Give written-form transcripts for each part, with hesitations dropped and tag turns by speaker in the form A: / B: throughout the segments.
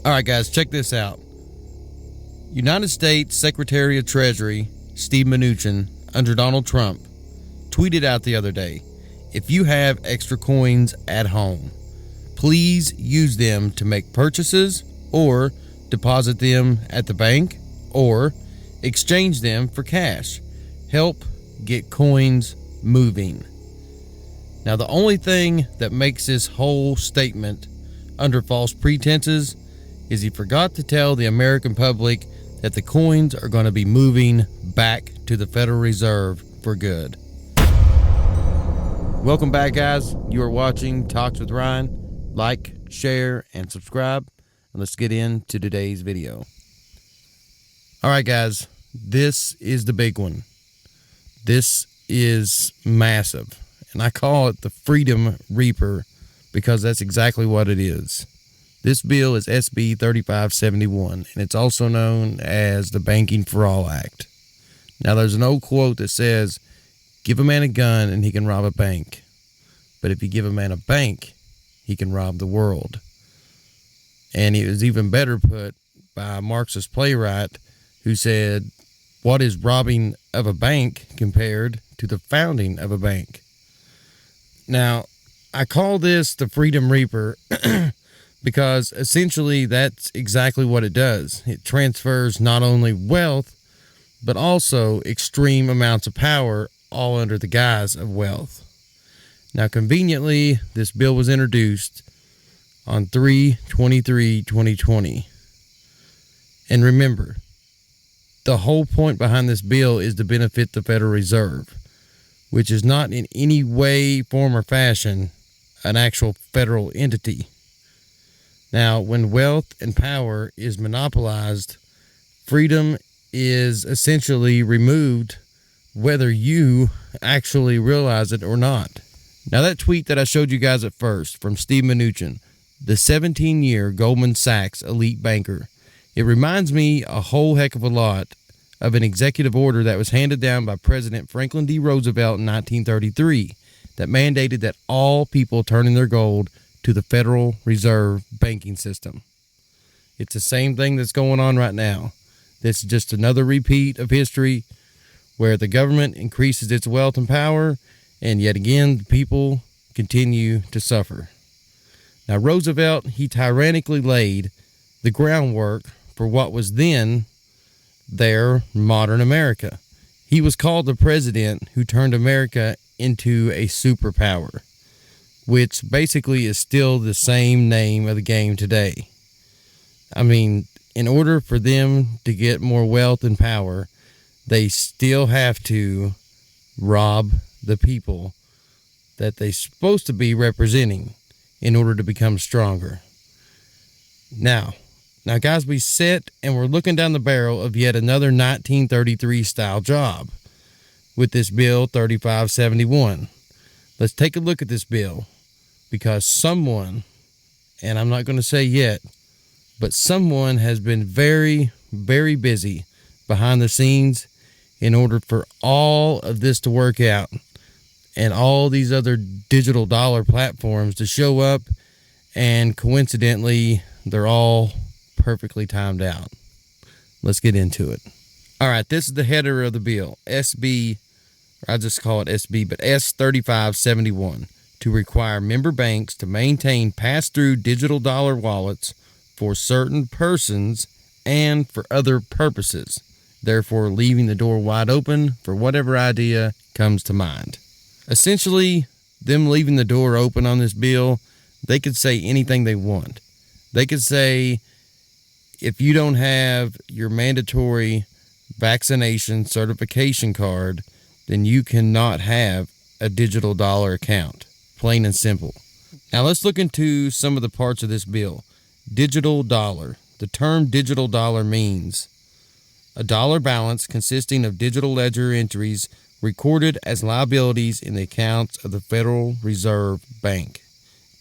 A: All right, guys, check this out. United States Secretary of Treasury Steve Mnuchin, under Donald Trump, tweeted out the other day, if you have extra coins at home, please use them to make purchases or deposit them at the bank or exchange them for cash. Help get coins moving. Now, the only thing that makes this whole statement under false pretenses is he forgot to tell the American public that the coins are going to be moving back to the Federal Reserve for good. Welcome back, guys. You are watching Talks with Ryan. Like, share, and subscribe. And let's get into today's video. All right, guys. This is the big one. This is massive. And I call it the Freedom Reaper because that's exactly what it is. This bill is SB 3571, and it's also known as the Banking for All Act. Now, there's an old quote that says, give a man a gun and he can rob a bank. But if you give a man a bank, he can rob the world. And it was even better put by a Marxist playwright who said, what is robbing of a bank compared to the founding of a bank? Now, I call this the Freedom Reaper because essentially that's exactly what it does. It transfers not only wealth, but also extreme amounts of power, all under the guise of wealth. Now, conveniently, this bill was introduced on 3/23/2020. And remember, the whole point behind this bill is to benefit the Federal Reserve, which is not in any way, form, or fashion an actual federal entity. Now, when wealth and power is monopolized, freedom is essentially removed, whether you actually realize it or not. Now, that tweet that I showed you guys at first from Steve Mnuchin, the 17-year Goldman Sachs elite banker, it reminds me a whole heck of a lot of an executive order that was handed down by President Franklin D. Roosevelt in 1933 that mandated that all people turn in their gold to the Federal Reserve banking system. It's the same thing that's going on right now. This is just another repeat of history where the government increases its wealth and power, and yet again, the people continue to suffer. Now, Roosevelt, he tyrannically laid the groundwork for what was then their modern America. He was called the president who turned America into a superpower, which basically is still the same name of the game today. I mean, in order for them to get more wealth and power, they still have to rob the people that they're supposed to be representing in order to become stronger. Now, guys, we sit and we're looking down the barrel of yet another 1933 style job with this bill 3571. Let's take a look at this bill, because someone, and I'm not going to say yet, but someone has been very, very busy behind the scenes in order for all of this to work out and all these other digital dollar platforms to show up, and coincidentally, they're all perfectly timed out. Let's get into it. All right, this is the header of the bill, SB, I just call it SB, but S3571, to require member banks to maintain pass-through digital dollar wallets for certain persons and for other purposes, therefore leaving the door wide open for whatever idea comes to mind. Essentially, them leaving the door open on this bill, they could say anything they want. They could say, if you don't have your mandatory vaccination certification card, then you cannot have a digital dollar account. Plain and simple. Now let's look into some of the parts of this bill. Digital dollar. The term digital dollar means a dollar balance consisting of digital ledger entries recorded as liabilities in the accounts of the Federal Reserve Bank.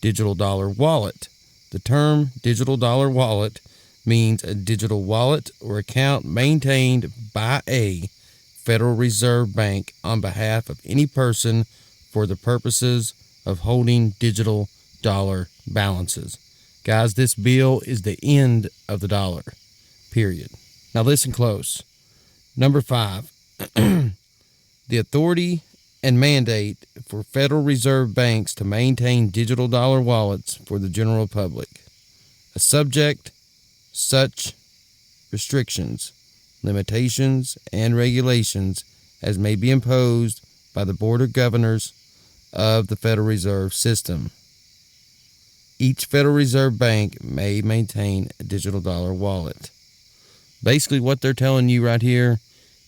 A: Digital dollar wallet. The term digital dollar wallet means a digital wallet or account maintained by a Federal Reserve Bank on behalf of any person for the purposes of holding digital dollar balances. Guys, this bill is the end of the dollar, period. Now listen close. Number 5, the authority and mandate for Federal Reserve banks to maintain digital dollar wallets for the general public. A subject, such restrictions, limitations, and regulations as may be imposed by the Board of Governors of the Federal Reserve System. Each Federal Reserve bank may maintain a digital dollar wallet. Basically, what they're telling you right here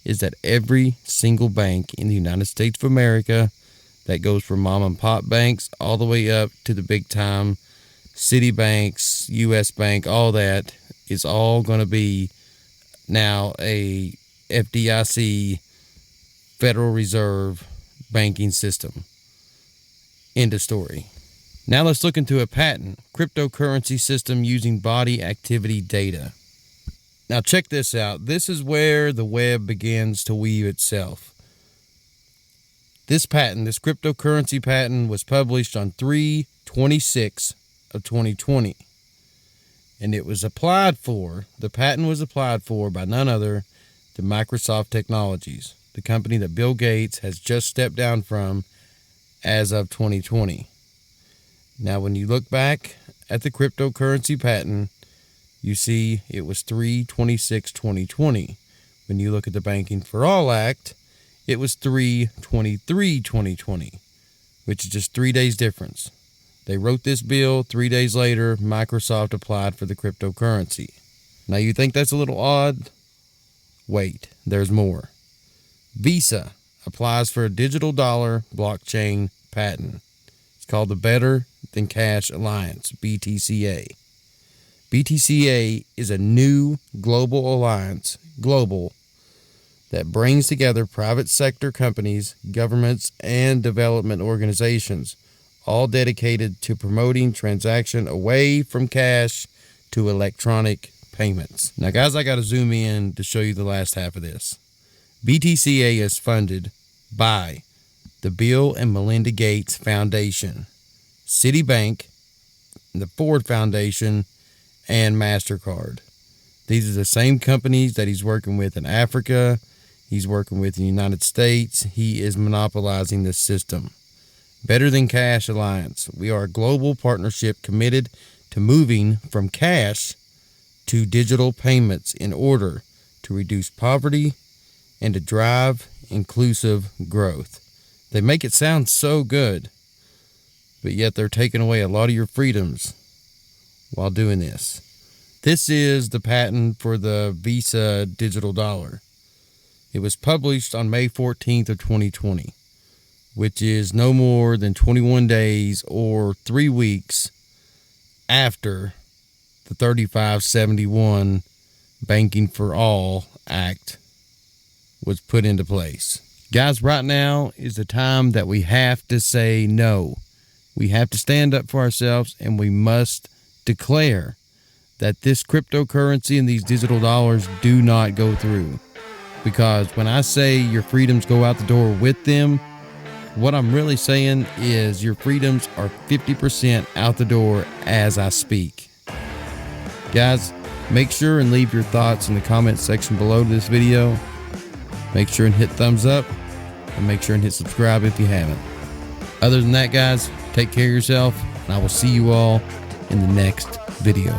A: is that every single bank in the United States of America, that goes from mom and pop banks all the way up to the big time city banks, U.S. Bank, all that, is all going to be now a FDIC, Federal Reserve banking system. End of story. Now let's look into a patent, cryptocurrency system using body activity data. Now check this out. This is where the web begins to weave itself. This patent, this cryptocurrency patent, was published on 3/26 of 2020. And it was applied for, the patent was applied for by none other than Microsoft Technologies, the company that Bill Gates has just stepped down from as of 2020. Now, when you look back at the cryptocurrency patent, you see it was 3/26/2020. When you look at the Banking for All Act, it was 3/23/2020, which is just 3 days difference. They wrote this bill. 3 days later, Microsoft applied for the cryptocurrency. Now, you think that's a little odd? Wait, there's more. Visa applies for a digital dollar blockchain patent. It's called the Better Than Cash Alliance, BTCA. BTCA is a new global alliance, that brings together private sector companies, governments, and development organizations, all dedicated to promoting transaction away from cash to electronic payments. Now, guys, I got to zoom in to show you the last half of this. BTCA is funded by the Bill and Melinda Gates Foundation, Citibank, the Ford Foundation, and MasterCard. These are the same companies that he's working with in Africa. He's working with in the United States. He is monopolizing this system. Better Than Cash Alliance. We are a global partnership committed to moving from cash to digital payments in order to reduce poverty and to drive inclusive growth. They make it sound so good, but yet they're taking away a lot of your freedoms while doing this. This is the patent for the Visa digital dollar. It was published on May 14th of 2020, which is no more than 21 days or 3 weeks after the 3571 Banking for All Act was put into place. Guys, right now is the time that we have to say no. We have to stand up for ourselves, and we must declare that this cryptocurrency and these digital dollars do not go through. Because when I say your freedoms go out the door with them, what I'm really saying is your freedoms are 50% out the door as I speak. Guys, make sure and leave your thoughts in the comment section below this video. Make sure and hit thumbs up, and make sure and hit subscribe if you haven't. Other than that, guys, take care of yourself, and I will see you all in the next video.